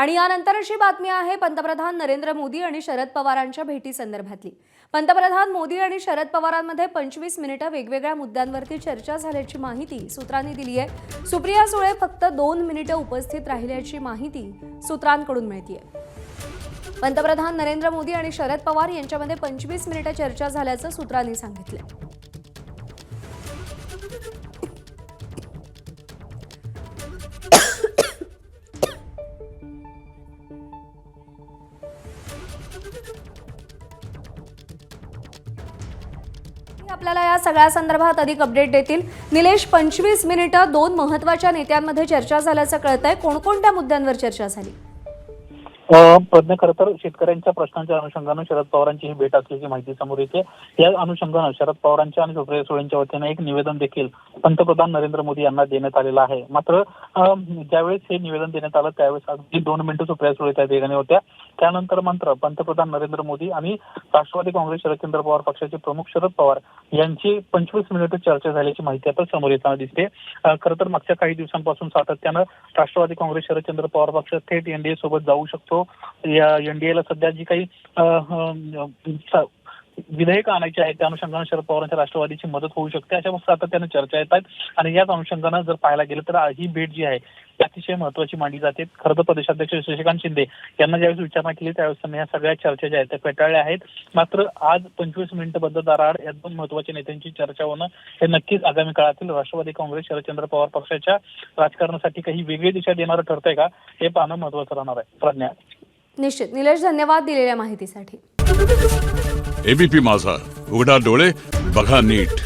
आणि यानंतर अशी बातमी आहे पंतप्रधान नरेंद्र मोदी आणि शरद पवारांच्या भेटी संदर्भातली। पंतप्रधान मोदी आणि शरद पवारांमध्ये 25 मिनिटे वेगवेगळ्या मुद्द्यांवरती चर्चा झाल्याची माहिती सूत्रांनी दिली आहे। सुप्रिया सुळे फक्त 2 मिनिटे उपस्थित राहिल्याची माहिती सूत्रांकडून मिळते आहे। पंतप्रधान नरेंद्र मोदी आणि शरद पवार यांच्यामध्ये 25 मिनिटे चर्चा झाल्याचं सूत्रांनी सांगितलं। आपल्याला या सगळ्या संदर्भात अधिक अपडेट देतील निलेश। 25 मिनिटे दोन महत्त्वाच्या नेत्यांमध्ये चर्चा झाल्याचं कळतंय। कोणकोणत्या मुद्द्यांवर चर्चा झाली? प्रज्ञा, खरं तर शेतकऱ्यांच्या प्रश्नांच्या अनुषंगाने शरद पवारांची ही भेट असल्याची माहिती समोर येते। या अनुषंगाने शरद पवारांच्या आणि सुप्रिया सुळेंच्या वतीने एक निवेदन देखील पंतप्रधान नरेंद्र मोदी यांना देण्यात आलेलं आहे। मात्र ज्यावेळेस हे निवेदन देण्यात आलं त्यावेळेस अगदी 2 मिनिटं सुप्रिया सुळे त्या ठिकाणी होत्या। त्यानंतर मात्र पंतप्रधान नरेंद्र मोदी आणि राष्ट्रवादी काँग्रेस शरदचंद्र पवार पक्षाचे प्रमुख शरद पवार यांची 25 मिनिटे चर्चा झाल्याची माहिती आता समोर येताना दिसते। खरं तर मागच्या काही दिवसांपासून सातत्यानं राष्ट्रवादी काँग्रेस शरदचंद्र पवार पक्ष थेट एनडीए सोबत जाऊ शकतो, या एनडीएला सध्या जी काही विधेयक आणायची आहे त्या अनुषंगाने शरद पवारांच्या राष्ट्रवादीची मदत होऊ शकते, अशा सातत्याने चर्चा येत आहेत। आणि याच अनुषंगाने जर पाहायला गेलं तर ही भेट जी आहे ती अतिशय महत्त्वाची मानली जाते। खरं तर प्रदेशाध्यक्ष शशिकांत शिंदे यांना ज्यावेळेस विचारणा केली त्यावेळेस त्यांनी या सगळ्या चर्चा ज्या आहेत त्या फेटाळल्या आहेत। मात्र आज 25 मिनिटं बद्धदाराआड या दोन महत्त्वाच्या नेत्यांची चर्चा होणं हे नक्कीच आगामी काळातील राष्ट्रवादी काँग्रेस शरदचंद्र पवार पक्षाच्या राजकारणासाठी काही वेगळी दिशा देणारं ठरतंय का हे पाहणं महत्त्वाचं राहणार आहे। प्रज्ञा, निश्चित निलेश, धन्यवाद दिलेल्या माहितीसाठी। एबीपी माझा, उघडा डोळे बघा नीट।